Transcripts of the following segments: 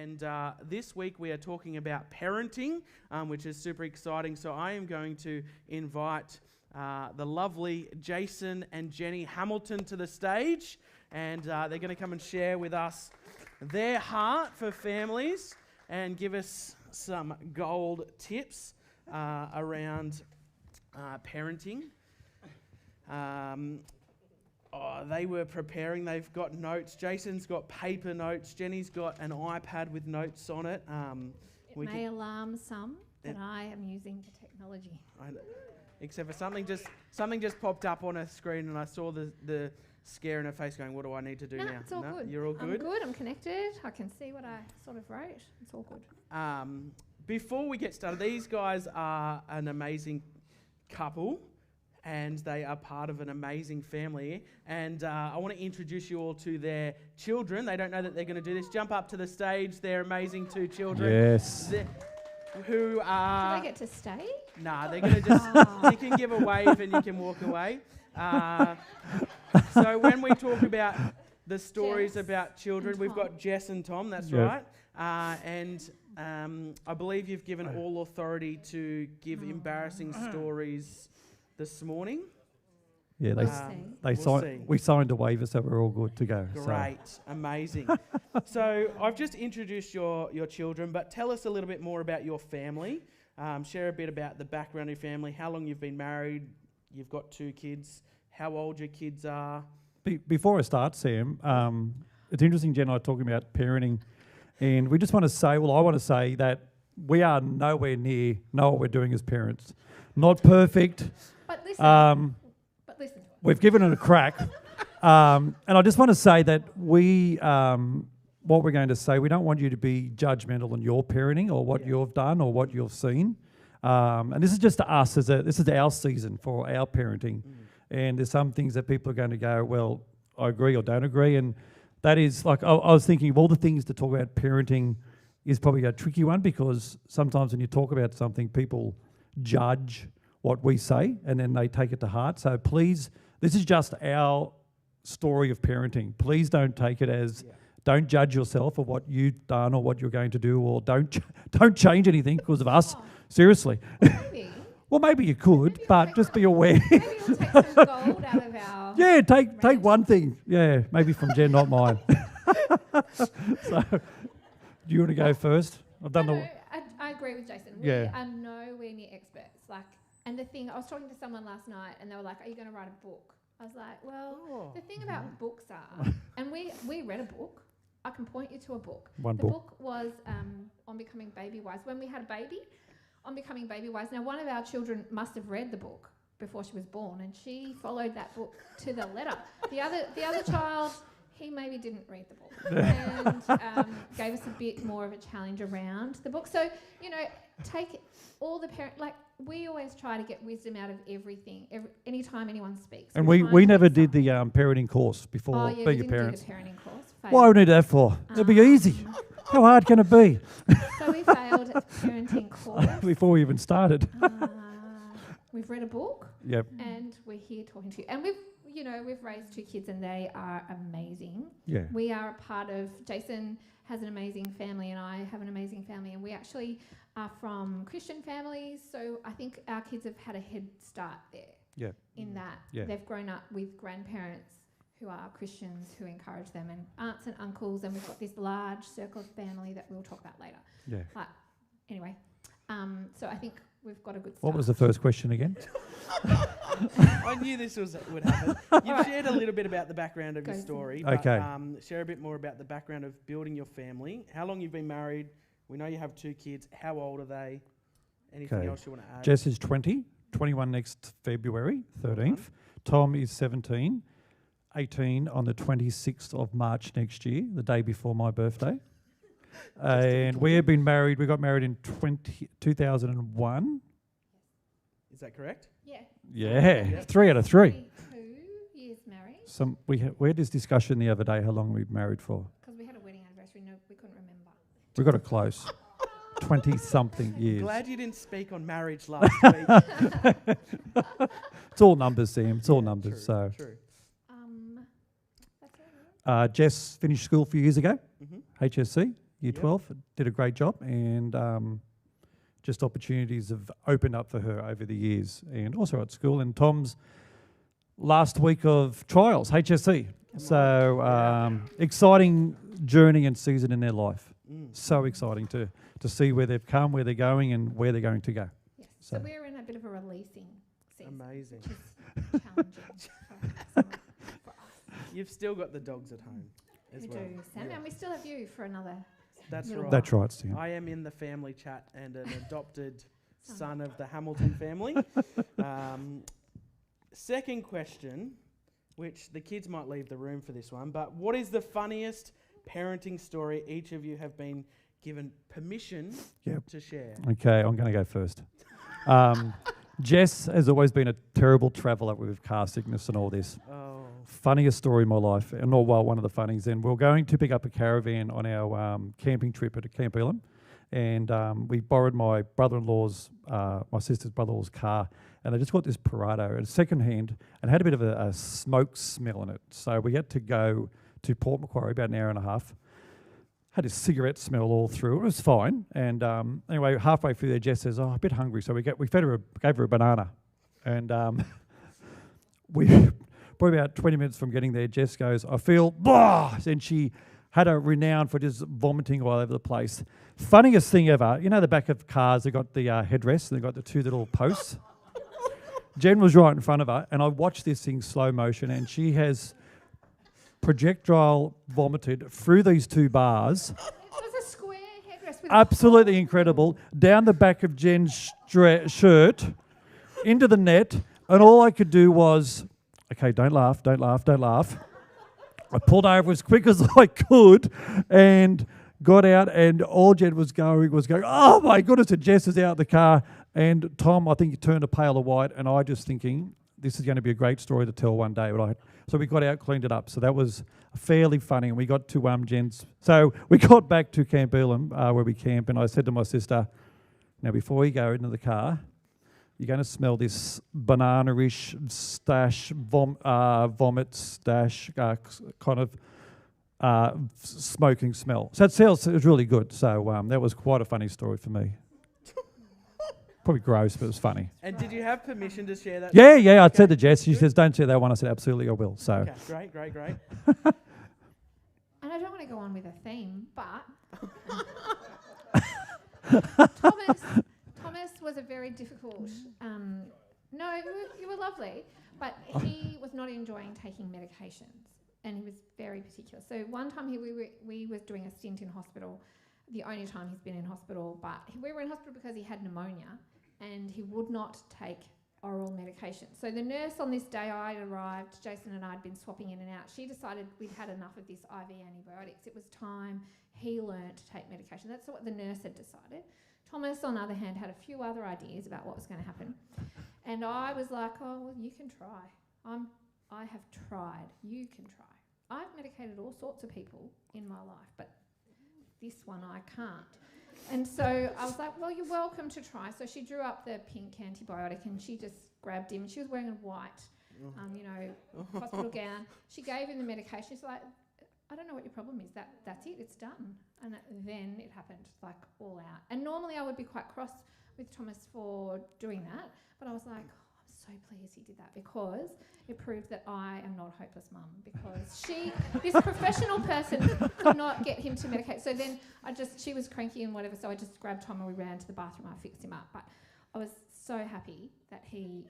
And this week we are talking about parenting, which is super exciting. So I am going to invite the lovely Jason and Jenny Hamilton to the stage, and they're going to come and share with us their heart for families and give us some gold tips around parenting. They were preparing. They've got notes. Jason's got paper notes. Jenny's got an iPad with notes on it. It may alarm some, but I am using the technology. Except for something just popped up on her screen, and I saw the scare in her face going, what do I need to do now? It's all good. You're all good? I'm good. I'm connected. I can see what I sort of wrote. It's all good. Before we get started, these guys are an amazing couple, and they are part of an amazing family. And I want to introduce you all to their children. They don't know that they're going to do this. Jump up to the stage. They're amazing two children. Yes. Who are... Do they get to stay? Nah, they're going to just... You can give a wave and you can walk away. So when we talk about the stories about children, we've got Jess and Tom, that's right. And I believe you've given all authority to give embarrassing stories this morning. Yeah, we signed a waiver, so we're all good to go. Great, amazing. So I've just introduced your children, but tell us a little bit more about your family. Share a bit about the background of your family, how long you've been married, you've got 2 kids, how old your kids are. Before I start, Sam, it's interesting Jen and I are talking about parenting, and we just want to say, I want to say that we are nowhere near know what we're doing as parents. Not perfect. But listen. We've given it a crack. And I just want to say that what we're going to say, we don't want you to be judgmental on your parenting or what you've done or what you've seen. And this is just to us, this is our season for our parenting. And there's some things that people are going to go, well, I agree or don't agree. And that is, like, I was thinking of all the things to talk about parenting is probably a tricky one, because sometimes when you talk about something, people judge what we say and then they take it to heart. So please, this is just our story of parenting. Please don't take it as, don't judge yourself for what you've done or what you're going to do, or don't change anything because of us. Seriously. Maybe. Well, maybe you could, but just be aware. Maybe we'll take some gold out of our... Yeah, take one thing. Yeah, maybe from Jen, not mine. So, do you want to go first? I agree with Jason. We are nowhere near experts. And the thing, I was talking to someone last night and they were like, are you going to write a book? I was like, well, the thing about books are, and we read a book. I can point you to a book. The book was On Becoming Baby Wise. When we had a baby, On Becoming Baby Wise. Now, one of our children must have read the book before she was born, and she followed that book to the letter. The other child, he maybe didn't read the book and gave us a bit more of a challenge around the book. So, take all the we always try to get wisdom out of everything, anytime anyone speaks. And we never did the parenting course before being a parent. Do the parenting course. Why would we need that for? It'd be easy. How hard can it be? So we failed at the parenting course. Before we even started. We've read a book. Yep. And we're here talking to you. And we've raised 2 kids and they are amazing. Yeah. We are a part of, Jason has an amazing family and I have an amazing family, and we actually are from Christian families, so I think our kids have had a head start there. Yeah. In that they've grown up with grandparents who are Christians who encourage them, and aunts and uncles, and we've got this large circle of family that we'll talk about later. Yeah. But anyway, so I think we've got a good start. What was the first question again? I knew this would happen. You've shared a little bit about the background of your story. Okay. But, share a bit more about the background of building your family. How long you've been married? We know you have 2 kids. How old are they? Anything else you want to add? Jess is 21 next February 13th. Tom is 17, 18 on the 26th of March next year, the day before my birthday. And we have been married. We got married in 2001. Is that correct? Yeah. Yeah, 3 out of 3. 2 years married. We had this discussion the other day, how long we'd married for. Because we had a wedding anniversary, we couldn't remember. We got it close. 20-something years. Glad you didn't speak on marriage last week. It's all numbers, Sam. It's all numbers. True. That's it. Jess finished school a few years ago, HSC, year 12, did a great job, and just opportunities have opened up for her over the years, and also at school. And Tom's last week of trials, HSC. So exciting journey and season in their life. So exciting to see where they've come, where they're going, and where they're going to go. Yes. So we're in a bit of a releasing season. Amazing. Which is challenging for us. You've still got the dogs at home as We well. do, Sam, and we still have you for another. That's little right. That's right, Stan. I am in the family chat and an adopted son of the Hamilton family. Second question, which the kids might leave the room for this one, but what is the funniest parenting story each of you have been given permission to share? Okay, I'm going to go first. Jess has always been a terrible traveller with car sickness and all this. Oh. Funniest story in my life, and one of the funnies. And we're going to pick up a caravan on our camping trip at Camp Elam, and we borrowed my brother-in-law's, my sister's brother-in-law's car, and they just got this Parado, and second-hand, and had a bit of a smoke smell in it. So we had to go to Port Macquarie, about an hour and a half. Had a cigarette smell all through. It was fine. And anyway, halfway through there, Jess says, "Oh, a bit hungry." So we gave her a banana, and we probably about 20 minutes from getting there, Jess goes, "I feel blah," and she had a renown for just vomiting all over the place. Funniest thing ever. You know, the back of cars, they got the headrests and they got the two little posts. Jen was right in front of her, and I watched this thing slow motion, and she has projectile vomited through these two bars. It was a square headrest with Absolutely incredible. Down the back of Jen's shirt, into the net, and all I could do was, okay, don't laugh. I pulled over as quick as I could and got out, and all Jen was going, "Oh my goodness," and Jess is out of the car, and Tom, I think, he turned a pail of white, and I just thinking, this is going to be a great story to tell one day. So we got out, cleaned it up. So that was fairly funny, and we got to Jen's. So we got back to Camp Elam, where we camp, and I said to my sister, "Now, before you go into the car, you're going to smell this banana-ish stash, vomit stash, kind of smoking smell." So it was really good. So that was quite a funny story for me. Probably gross, but it was funny. And did you have permission to share that? Yeah. I said to Jess, she says, "Don't share that one." I said, "Absolutely, I will." So. Okay, great. And I don't want to go on with a theme, but Thomas was a very difficult. No, you were lovely, but he was not enjoying taking medications, and he was very particular. So one time we were doing a stint in hospital, the only time he's been in hospital, but we were in hospital because he had pneumonia, and he would not take oral medication. So the nurse on this day I arrived, Jason and I had been swapping in and out. She decided we'd had enough of this IV antibiotics. It was time he learnt to take medication. That's what the nurse had decided. Thomas, on the other hand, had a few other ideas about what was going to happen. And I was like, "Oh, well, you can try. I have tried. You can try. I've medicated all sorts of people in my life, but this one I can't." And so I was like, "Well, you're welcome to try." So she drew up the pink antibiotic, and she just grabbed him. She was wearing a white, hospital gown. She gave him the medication. She's like, "I don't know what your problem is. That's it. It's done." And then it happened, like, all out. And normally I would be quite cross with Thomas for doing that, but I was like, "Oh, I'm so pleased he did that," because it proved that I am not a hopeless mum, because this professional person could not get him to medicate. So then she was cranky and whatever, so I just grabbed Tom and we ran to the bathroom. I fixed him up. But I was so happy that he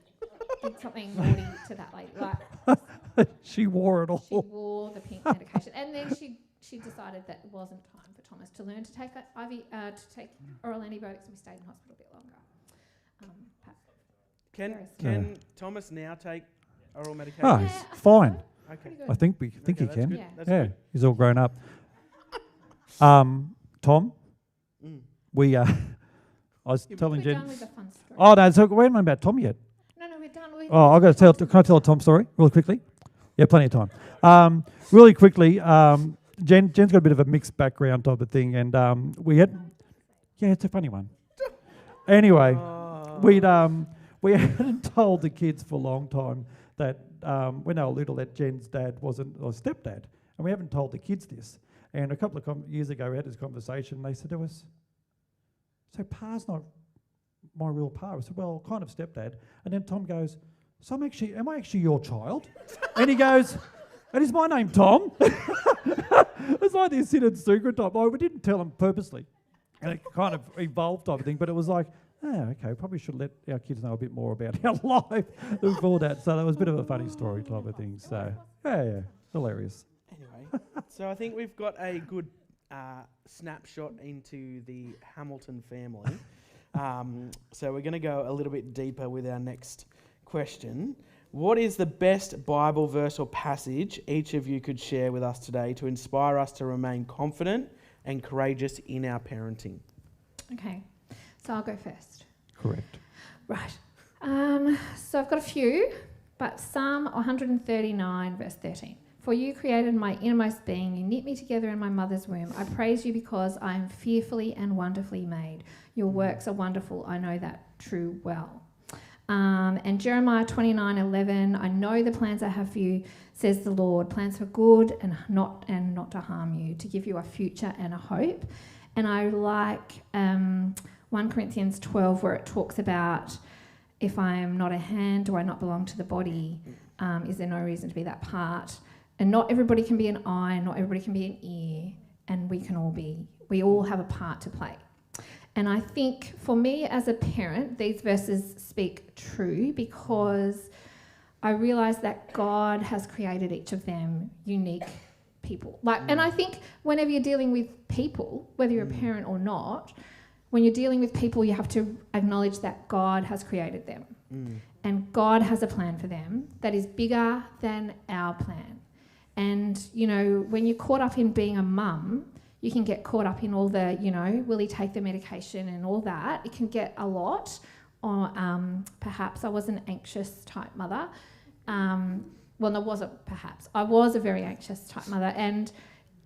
did something naughty to that lady. Like, she wore it all. She wore the pink medication. And then she decided that it wasn't time for Thomas to learn to take take oral antibiotics, and we stayed in hospital a bit longer. Can Thomas now take oral medication? Oh, he's fine. Okay. I think he can. Good. Yeah. That's Yeah, good. he's all grown up. Tom, we I was telling We're Jen. done with the fun story. Oh no, so we haven't about Tom yet. No, we're done. Oh, I've got to tell. Can I tell a Tom story really quickly? Yeah, plenty of time. Really quickly, Jen's got a bit of a mixed background type of thing, and we had. Yeah, it's a funny one. Anyway, we hadn't told the kids for a long time that when they were little that Jen's dad wasn't a stepdad, and we haven't told the kids this. And a couple of years ago, we had this conversation. They said to us, so Pa's not my real Pa. I said, well, kind of stepdad. And then Tom goes, so am I actually your child? And he goes, and is my name Tom? It's like this hidden secret type. We didn't tell him purposely. And it kind of evolved type of thing. But it was like, okay, probably should let our kids know a bit more about our life before that. So that was a bit of a funny story type of thing. So, yeah, hilarious. Anyway, so I think we've got a good snapshot into the Hamilton family. So we're going to go a little bit deeper with our next question. What is the best Bible verse or passage each of you could share with us today to inspire us to remain confident and courageous in our parenting? Okay, so I'll go first. Correct. Right. So I've got a few, but Psalm 139 verse 13. For you created my innermost being, you knit me together in my mother's womb. I praise you because I am fearfully and wonderfully made. Your works are wonderful, I know that true well. And Jeremiah 29:11, I know the plans I have for you, says the Lord, plans for good and not to harm you, to give you a future and a hope. And I like 1 Corinthians 12 where it talks about, if I am not a hand, do I not belong to the body? Is there no reason to be that part? And not everybody can be an eye, not everybody can be an ear, and we all have a part to play. And I think for me as a parent, these verses speak true because I realise that God has created each of them unique people. And I think whenever you're dealing with people, whether you're a parent or not, when you're dealing with people, you have to acknowledge that God has created them. And God has a plan for them that is bigger than our plan. And, you know, when you're caught up in being a mum, you can get caught up in all the, you know, will he take the medication and all that. It can get a lot. Or perhaps I was an anxious type mother. Well, no, wasn't perhaps. I was a very anxious type mother. And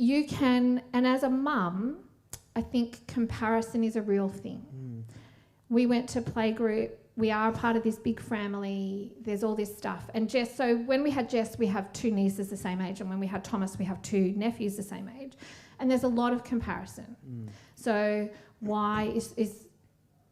and as a mum, I think comparison is a real thing. We went to playgroup. We are a part of this big family. There's all this stuff. And Jess, so when we had Jess, we have 2 nieces the same age. And when we had Thomas, we have 2 nephews the same age. And there's a lot of comparison. So why is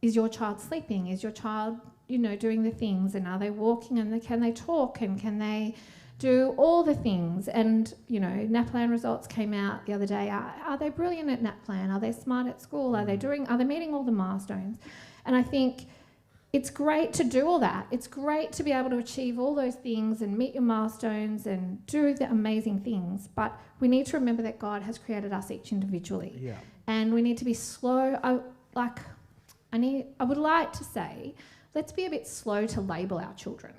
your child sleeping? Is your child, you know, doing the things? And are they walking? And can they talk? And can they do all the things? And, you know, NAPLAN results came out the other day. Are they brilliant at NAPLAN? Are they smart at school? Are they meeting all the milestones? And I think it's great to do all that. It's great to be able to achieve all those things and meet your milestones and do the amazing things. But we need to remember that God has created us each individually. Yeah. And we need to be slow. I would like to say, let's be a bit slow to label our children.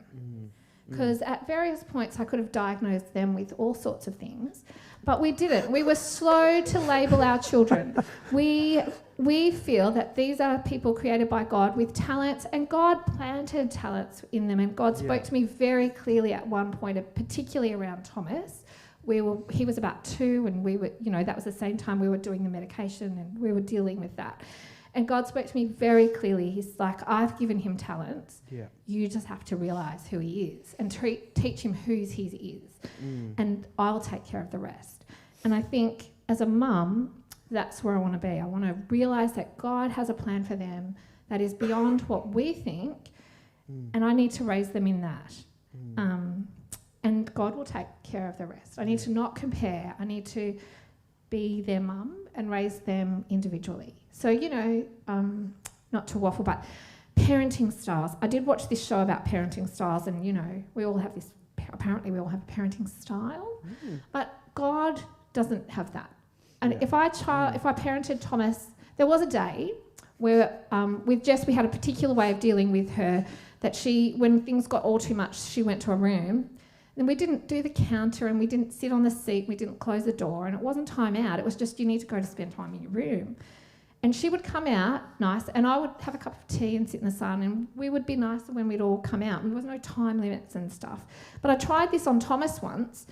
Because at various points I could have diagnosed them with all sorts of things, but we didn't. We were slow to label our children. We feel that these are people created by God with talents, and God planted talents in them, and God spoke to me very clearly at one point, particularly around Thomas. He was about 2, and we were, you know, that was the same time we were doing the medication and we were dealing with that. And God spoke to me very clearly. He's like, I've given him talents. Yeah. You just have to realise who he is and teach him whose he is. And I'll take care of the rest. And I think as a mum, that's where I want to be. I want to realise that God has a plan for them that is beyond what we think, and I need to raise them in that. And God will take care of the rest. I need to not compare. I need to be their mum and raise them individually. So, you know, not to waffle, but parenting styles. I did watch this show about parenting styles, and, you know, apparently we all have a parenting style, but God doesn't have that. And if I parented Thomas, there was a day where with Jess we had a particular way of dealing with her, that when things got all too much, she went to a room. And we didn't do the counter, and we didn't sit on the seat, we didn't close the door, and it wasn't time out. It was just, you need to go to spend time in your room. And she would come out nice, and I would have a cup of tea and sit in the sun, and we would be nicer when we'd all come out. And there was no time limits and stuff. But I tried this on Thomas once.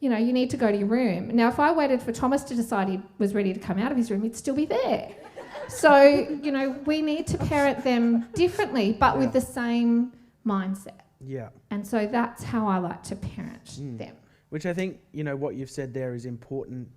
You know, you need to go to your room. Now, if I waited for Thomas to decide he was ready to come out of his room, he'd still be there. So, you know, we need to parent them differently, but with the same mindset. Yeah. And so that's how I like to parent them. Which I think, you know, what you've said there is important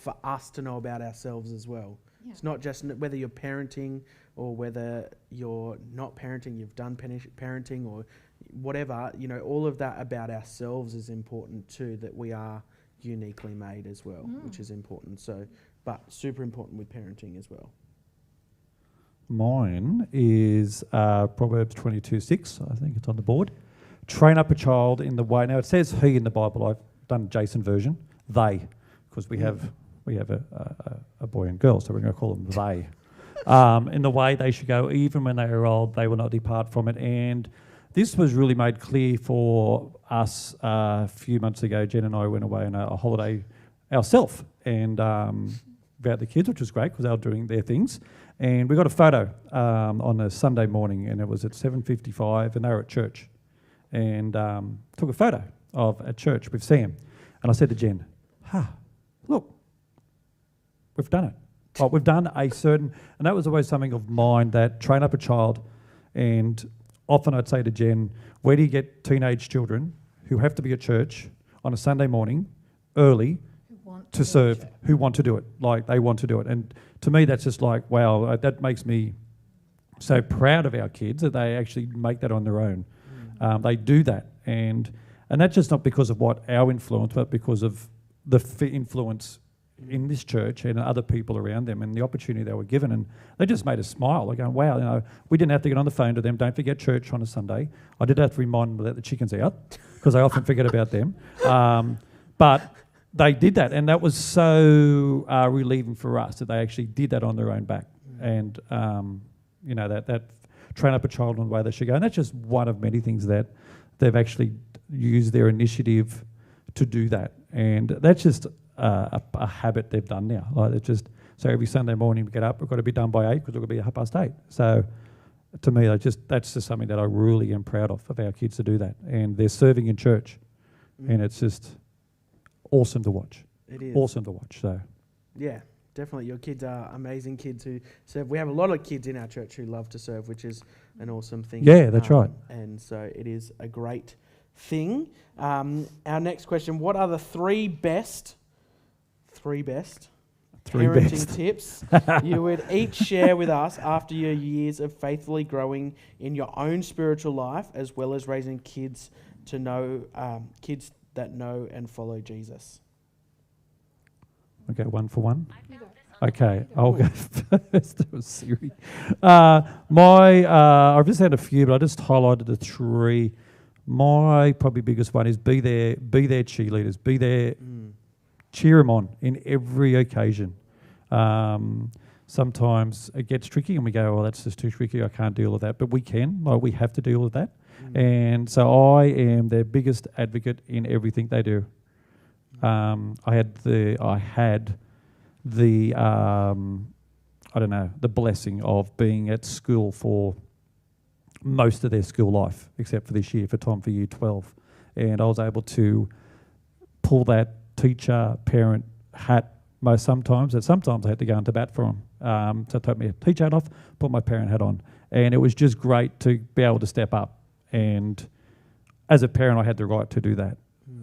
for us to know about ourselves as well. Yeah. It's not just whether you're parenting or whether you're not parenting, you've done parenting or whatever, all of that about ourselves is important too, that we are uniquely made as well, which is important. So, but super important with parenting as well. Mine is Proverbs 22:6. I think it's on the board. Train up a child in the way. Now it says he in the Bible. I've done Jason version. They, because we have a boy and girl, so we're going to call them they. In the way they should go, even when they are old, they will not depart from it. And this was really made clear for us a few months ago. Jen and I went away on a holiday ourselves, and about the kids, which was great because they were doing their things. And we got a photo on a Sunday morning, and it was at 7:55, and they were at church, and took a photo at church with Sam. And I said to Jen, look, we've done it. Like, we've done a certain, and that was always something of mine, that train up a child. And often I'd say to Jen, where do you get teenage children who have to be at church on a Sunday morning early to serve, who want to do it, like they want to do it? And to me, that's just like, wow, that makes me so proud of our kids that they actually make that on their own. They do that. And that's just not because of what our influence, but because of the influence in this church and other people around them and the opportunity they were given. And they just made us smile. They're going, wow, we didn't have to get on the phone to them. Don't forget church on a Sunday. I did have to remind them that the chicken's out because I often forget about them. But they did that, and that was so relieving for us that they actually did that on their own back. And, that train up a child in the way they should go. And that's just one of many things that they've actually used their initiative to do that. And that's just a habit they've done now. Like, it's just, so every Sunday morning we get up, we've got to be done by 8 because we've got to be at 8:30. So to me, that's just something that I really am proud of our kids to do that. And they're serving in church, and it's just awesome to watch. It is. Awesome to watch, so. Yeah, definitely. Your kids are amazing kids who serve. We have a lot of kids in our church who love to serve, which is an awesome thing. Yeah, that's right. And so it is a great thing. Our next question, what are the three best parenting tips you would each share with us after your years of faithfully growing in your own spiritual life, as well as raising kids to know kids that know and follow Jesus? Okay, one for one. Okay, I'll go first. It was Siri. I've just had a few, but I just highlighted the three. My probably biggest one is be their cheerleaders, be there. Cheer them on in every occasion. Sometimes it gets tricky and we go, that's just too tricky, I can't deal with that. But we can, we have to deal with that. And so I am their biggest advocate in everything they do. I had the blessing of being at school for most of their school life, except for this year, for year 12. And I was able to pull that teacher, parent hat sometimes I had to go into bat for them. So I took my teacher hat off, put my parent hat on. And it was just great to be able to step up. And as a parent, I had the right to do that.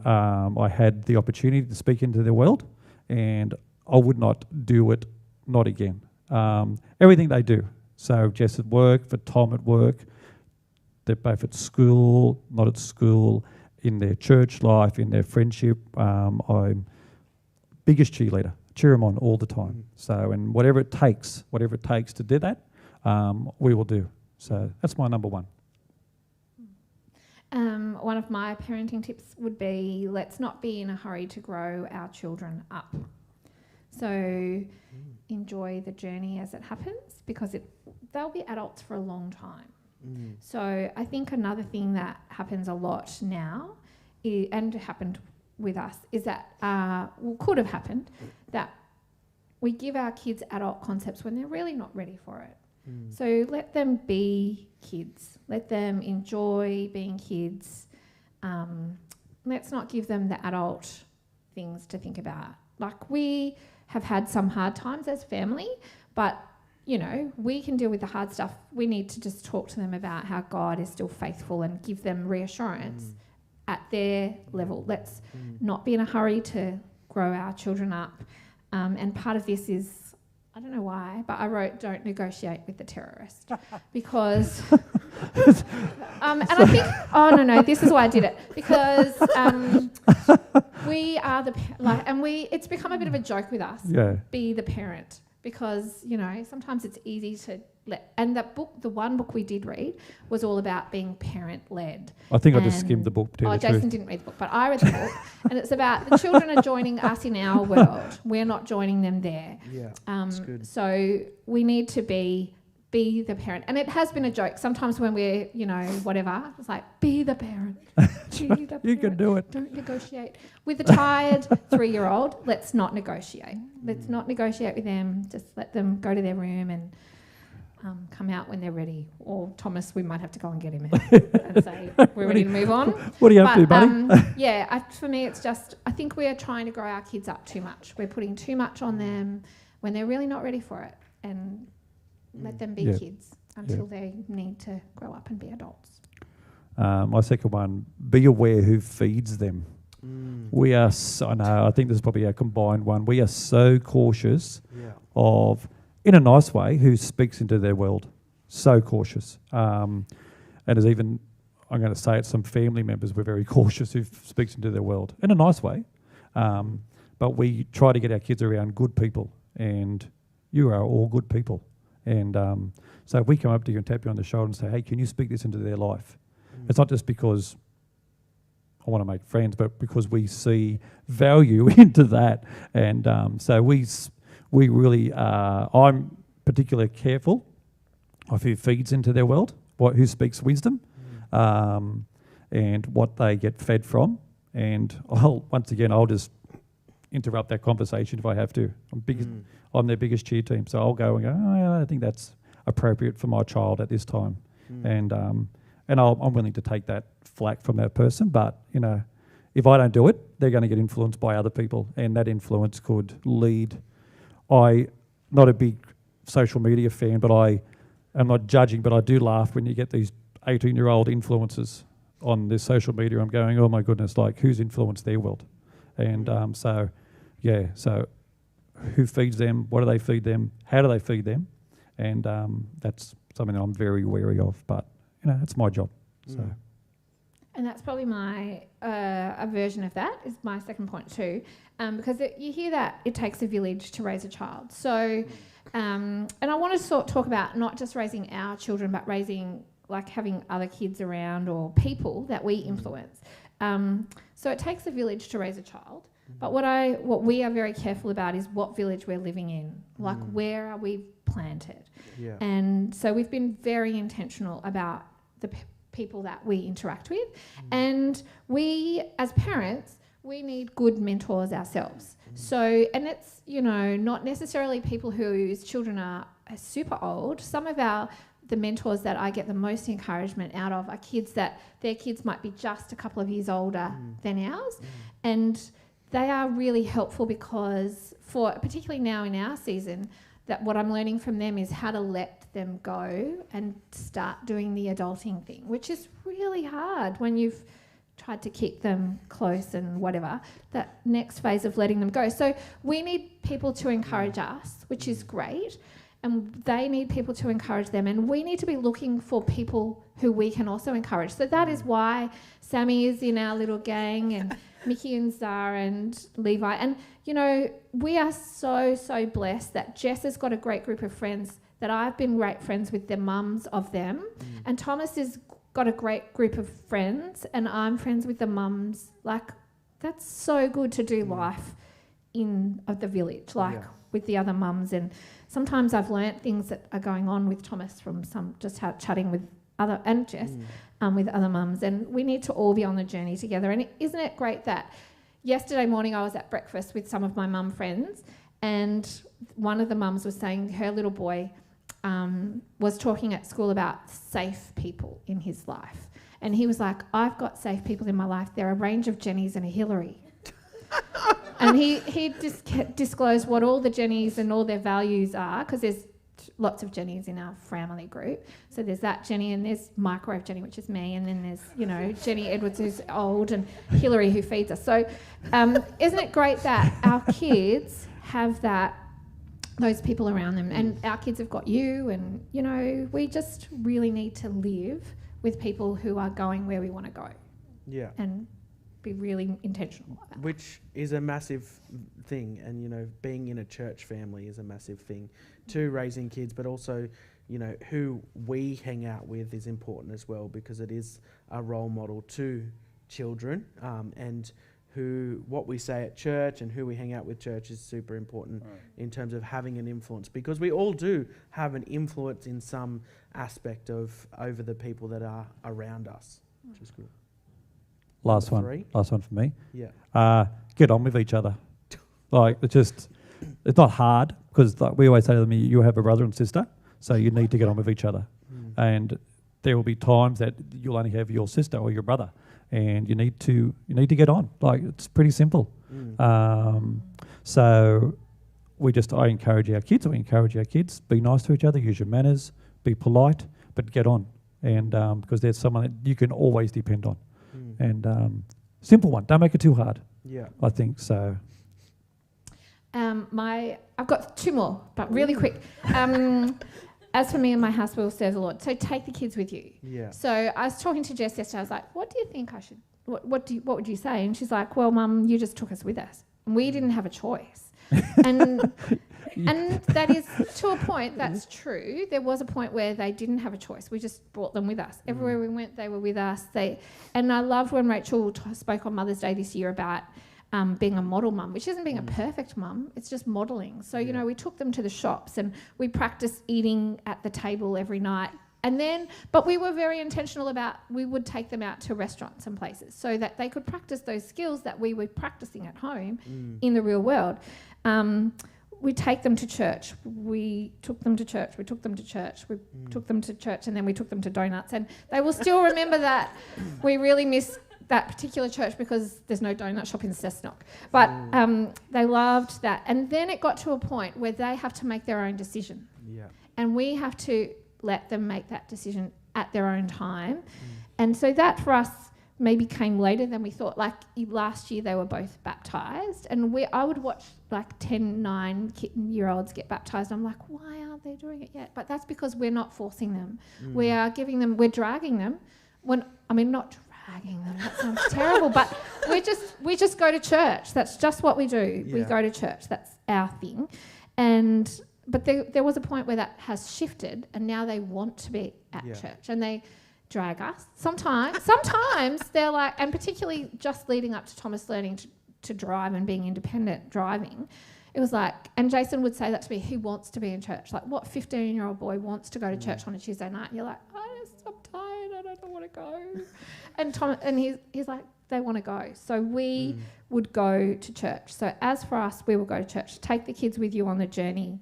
I had the opportunity to speak into their world, and I would not do it, not again. Everything they do. So Jess at work, for Tom at work, they're both at school, not at school, in their church life, in their friendship. I'm biggest cheerleader. Cheer them on all the time. So, and whatever it takes to do that, we will do. So that's my number one. One of my parenting tips would be, let's not be in a hurry to grow our children up. So enjoy the journey as it happens, because they'll be adults for a long time. So I think another thing that happens a lot now, and happened with us, is that, could have happened, that we give our kids adult concepts when they're really not ready for it. So let them be kids. Let them enjoy being kids. Let's not give them the adult things to think about. Like, we have had some hard times as family, but we can deal with the hard stuff. We need to just talk to them about how God is still faithful and give them reassurance at their level. Let's not be in a hurry to grow our children up. And part of this is, I don't know why, but I wrote, don't negotiate with the terrorist. Because, and I think, no, this is why I did it. Because we are it's become a bit of a joke with us. Yeah. Be the parent. Because, sometimes it's easy to and that book, the one book we did read, was all about being parent-led. I think I just skimmed the book. Jason didn't read the book, but I read the book. And it's about the children are joining us in our world. We're not joining them there. Yeah, that's good. So we need to be the parent. And it has been a joke. Sometimes when we're, whatever, it's like, be the parent. You can do it. Don't negotiate. With a tired 3-year-old, let's not negotiate. Let's not negotiate with them. Just let them go to their room and come out when they're ready. Or Thomas, we might have to go and get him and say, we're ready to move on. What are you up to, buddy? For me, it's just, I think we are trying to grow our kids up too much. We're putting too much on them when they're really not ready for it. And let them be kids until they need to grow up and be adults. My second one, be aware who feeds them. We are, I think this is probably a combined one. We are so cautious of, in a nice way, who speaks into their world. So cautious. And there's even, I'm going to say it, some family members we're very cautious who speaks into their world. In a nice way. But we try to get our kids around good people. And you are all good people. And so if we come up to you and tap you on the shoulder and say, hey, can you speak this into their life? It's not just because I want to make friends, but because we see value into that. And so we really, I'm particularly careful of who feeds into their world, who speaks wisdom, and what they get fed from. And I'll just interrupt that conversation if I have to. I'm their biggest cheer team, so I'll go and go, oh, yeah, I think that's appropriate for my child at this time. And I'm willing to take that flack from that person, but, if I don't do it, they're going to get influenced by other people, and that influence could lead. I'm not a big social media fan, but I'm not judging, but I do laugh when you get these 18-year-old influencers on this social media. I'm going, oh my goodness, like who's influenced their world? And so who feeds them? What do they feed them? How do they feed them? And that's something that I'm very wary of, but it's my job. So. And that's probably my a version of that is my second point too, because you hear that it takes a village to raise a child. So, and I want to talk about not just raising our children, but raising having other kids around or people that we influence. So it takes a village to raise a child. But what we are very careful about is what village we're living in. Where are we planted? Yeah. And so we've been very intentional about the people that we interact with. And we, as parents, we need good mentors ourselves. So, and it's, not necessarily people whose children are super old. Some of the mentors that I get the most encouragement out of are kids that their kids might be just a couple of years older than ours. And they are really helpful because particularly now in our season, that what I'm learning from them is how to let them go and start doing the adulting thing, which is really hard when you've tried to keep them close and whatever, that next phase of letting them go. So we need people to encourage us, which is great, and they need people to encourage them, and we need to be looking for people who we can also encourage. So that is why Sammy is in our little gang, and Mickey and Zara and Levi. And, we are so, so blessed that Jess has got a great group of friends that I've been great friends with the mums of them. And Thomas has got a great group of friends and I'm friends with the mums. That's so good to do life in the village, with the other mums. And sometimes I've learnt things that are going on with Thomas from chatting with and Jess, with other mums, and we need to all be on the journey together. And isn't it great that yesterday morning I was at breakfast with some of my mum friends, and one of the mums was saying her little boy was talking at school about safe people in his life, and he was like, I've got safe people in my life. There are a range of Jennies and a Hillary. And he just disclosed what all the Jennies and all their values are, because there's lots of Jennies in our family group. So there's that Jenny, and there's Microwave Jenny, which is me, and then there's, Jenny Edwards, who's old, and Hillary, who feeds us. So isn't it great that our kids have those people around them. And our kids have got you, and, you know, we just really need to live with people who are going where we want to go. Yeah. And be really intentional about that. Which is a massive thing, and, you know, being in a church family is a massive thing to raising kids, but also, you know, who we hang out with is important as well, because it is a role model to children, and what we say at church and who we hang out with church is super important in terms of having an influence, because we all do have an influence in some aspect over the people that are around us, which is good. Last one for me. Yeah. Get on with each other. Like, it's not hard, because like we always say to them, you have a brother and sister, so you need to get on with each other. And there will be times that you'll only have your sister or your brother, and you need to get on. Like, it's pretty simple. So I encourage our kids, be nice to each other, use your manners, be polite, but get on. And because there's someone that you can always depend on. And simple one, don't make it too hard. Yeah. I think so. I've got two more, but really quick. As for me and my house, we will serve the Lord. So take the kids with you. Yeah. So I was talking to Jess yesterday. I was like, what do you think I should, what would you say? And she's like, well, Mum, you just took us with us. And we didn't have a choice. And that is, to a point, that's true. There was a point where they didn't have a choice. We just brought them with us. Everywhere we went, they were with us. And I loved when Rachel spoke on Mother's Day this year about being a model mum, which isn't being a perfect mum, it's just modelling. So, you know, we took them to the shops and we practiced eating at the table every night. But we were very intentional about, we would take them out to restaurants and places so that they could practice those skills that we were practicing at home in the real world. We take them to church. We took them to church. We took them to church. We took them to church, and then we took them to donuts. And they will still remember that we really miss that particular church because there's no donut shop in Cessnock. But they loved that. And then it got to a point where they have to make their own decision. Yeah. And we have to let them make that decision at their own time. And so that for us maybe came later than we thought. Like last year they were both baptised, and I would watch like 10, 9-year-olds get baptised. I'm like, why aren't they doing it yet? But that's because we're not forcing them. We are giving them, we're dragging them. Not dragging them, that sounds terrible, but we just go to church. That's just what we do. Yeah. We go to church. That's our thing. But there was a point where that has shifted, and now they want to be at church, and they drag us. Sometimes they're like, and particularly just leading up to Thomas learning to drive and being independent driving, it was like, and Jason would say that to me, he wants to be in church. Like, what 15-year-old boy wants to go to church on a Tuesday night? And you're like, I'm tired, I don't want to go. And he's like, they want to go. So we would go to church. So as for us, we will go to church. Take the kids with you on the journey.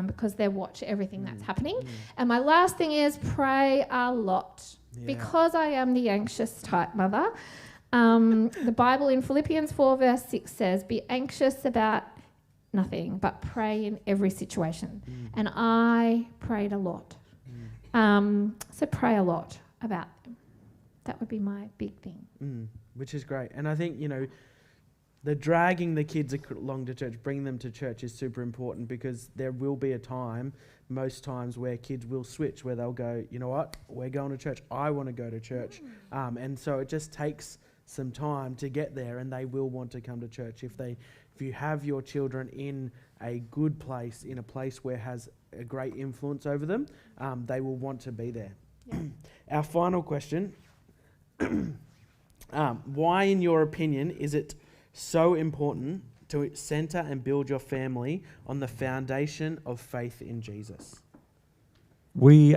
Because they watch everything that's happening. And my last thing is pray a lot. Yeah. Because I am the anxious type mother, the Bible in Philippians 4 verse 6 says, be anxious about nothing, but pray in every situation. And I prayed a lot. So pray a lot about them. That would be my big thing. Which is great. And I think, you know, the dragging the kids along to church, bringing them to church is super important, because there will be a time, most times, where kids will switch, where they'll go, you know what, we're going to church, I want to go to church. And so it just takes some time to get there, and they will want to come to church. If you have your children in a good place, in a place where has a great influence over them, they will want to be there. Yeah. Our final question, why, in your opinion, is it so important to center and build your family on the foundation of faith in Jesus? We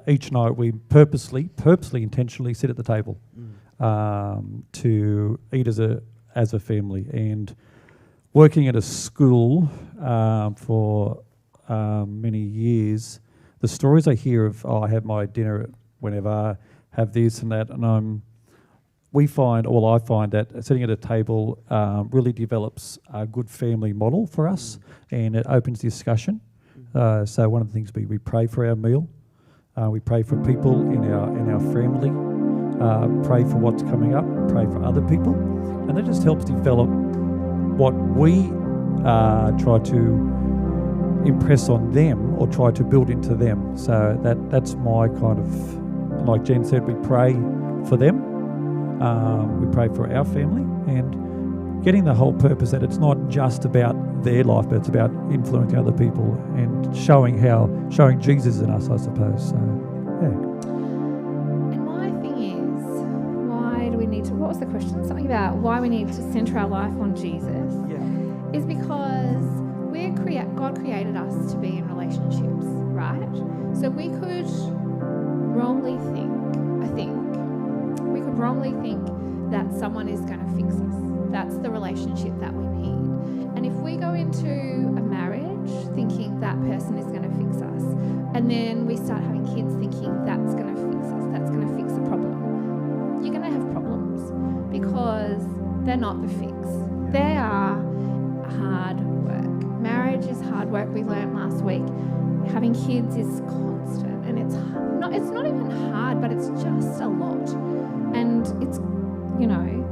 each night we purposely, intentionally sit at the table to eat as a family. And working at a school for many years, the stories I hear of, I have my dinner whenever, have this and that, and I find that sitting at a table really develops a good family model for us, and it opens discussion. So one of the things we pray for our meal, we pray for people in our family, pray for what's coming up, pray for other people, and that just helps develop what we try to impress on them or try to build into them. So that's my kind of, like Jen said, we pray for them. We pray for our family, and getting the whole purpose that it's not just about their life, but it's about influencing other people and showing Jesus in us, I suppose. So, yeah. And my thing is, why do we need to, what was the question? Something about why we need to center our life on Jesus. Yeah. Is because God created us to be in relationships, right? So we could wrongly think that someone is going to fix us. That's the relationship that we need. And if we go into a marriage thinking that person is going to fix us, and then we start having kids thinking that's going to fix us, that's going to fix the problem, you're going to have problems because they're not the fix. They are hard work. Marriage is hard work. We learned last week. Having kids is constant, and it's not even hard, but it's just a lot. And it's,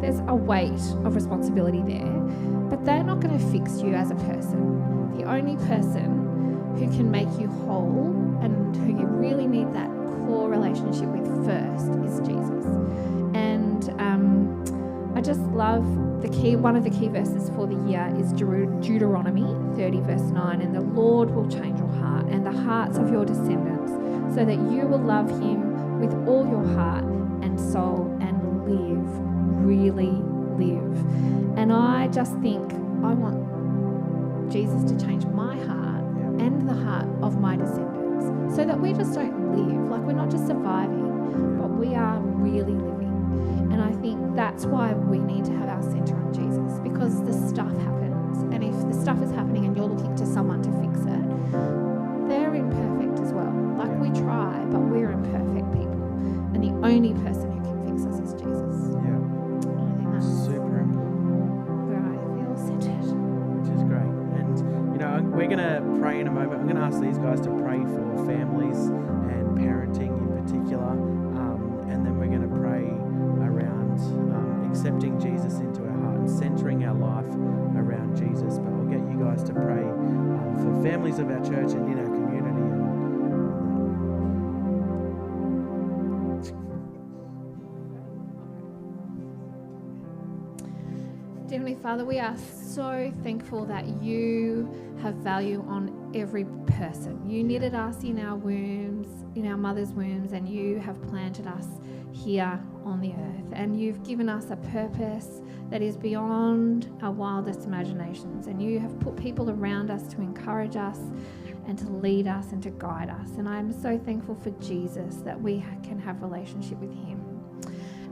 there's a weight of responsibility there, but they're not going to fix you as a person. The only person who can make you whole and who you really need that core relationship with first is Jesus. And I just love one of the key verses for the year is Deuteronomy 30 verse 9, and the Lord will change your heart and the hearts of your descendants so that you will love him with all your heart and soul and really live. And I just think I want Jesus to change my heart and the heart of my descendants so that we just don't live, like we're not just surviving, but we are really living. And I think that's why we need to have our center on Jesus, because the stuff happens. And if the stuff is happening and you're looking to someone to fix it, they're imperfect as well. Like we try, but we're imperfect people. And the only person who can fix us is Jesus. Yeah. And I think that's super important. where I feel centered. Which is great. And, we're going to pray in a moment. I'm going to ask these guys to pray for families and parenting in particular. And then we're going to pray around accepting Jesus into our heart and centering our life around Jesus. But I'll get you guys to pray for families of our church and in our community. Heavenly Father, we are so thankful that you have value on every person. You knitted us in our wombs, in our mother's wombs, and you have planted us here on the earth. And you've given us a purpose that is beyond our wildest imaginations. And you have put people around us to encourage us and to lead us and to guide us. And I'm so thankful for Jesus that we can have relationship with him.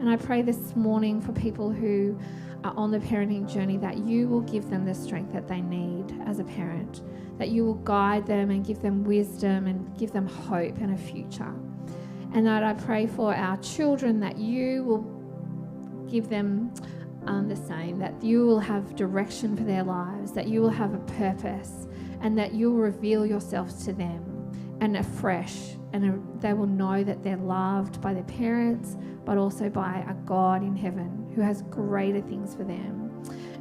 And I pray this morning for people who are on the parenting journey that you will give them the strength that they need as a parent, that you will guide them and give them wisdom and give them hope and a future. And that I pray for our children that you will give them the same, that you will have direction for their lives, that you will have a purpose, and that you will reveal yourself to them and afresh, and they will know that they're loved by their parents, but also by a God in heaven who has greater things for them.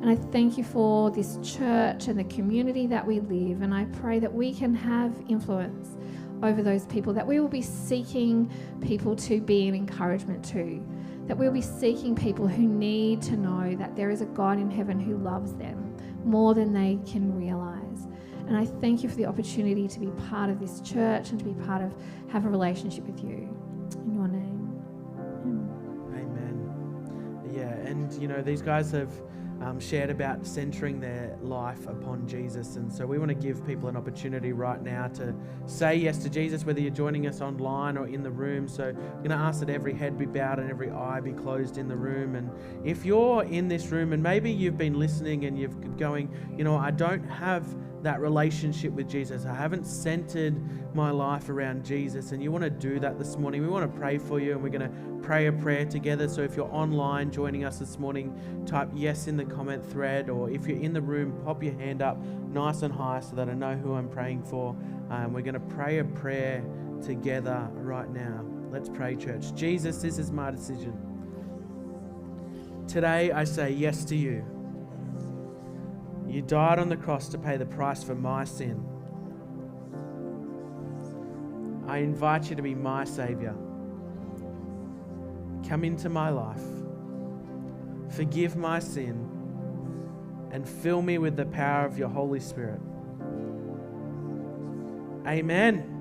And I thank you for this church and the community that we live, and I pray that we can have influence over those people, that we will be seeking people to be an encouragement to, that we'll be seeking people who need to know that there is a God in heaven who loves them more than they can realize. And I thank you for the opportunity to be part of this church and to be have a relationship with you. In your name. Amen. Yeah, and these guys have shared about centering their life upon Jesus, and so we want to give people an opportunity right now to say yes to Jesus, whether you're joining us online or in the room. So I'm going to ask that every head be bowed and every eye be closed in the room. And if you're in this room and maybe you've been listening and you're going, I don't have that relationship with Jesus, I haven't centered my life around Jesus, and you want to do that this morning, we want to pray for you, and we're going to pray a prayer together. So if you're online joining us this morning, type yes in the comment thread, or if you're in the room, pop your hand up nice and high so that I know who I'm praying for. We're going to pray a prayer together right now. Let's pray, church. Jesus, this is my decision. Today I say yes to you. You died on the cross to pay the price for my sin. I invite you to be my Saviour. Come into my life. Forgive my sin and fill me with the power of your Holy Spirit. Amen.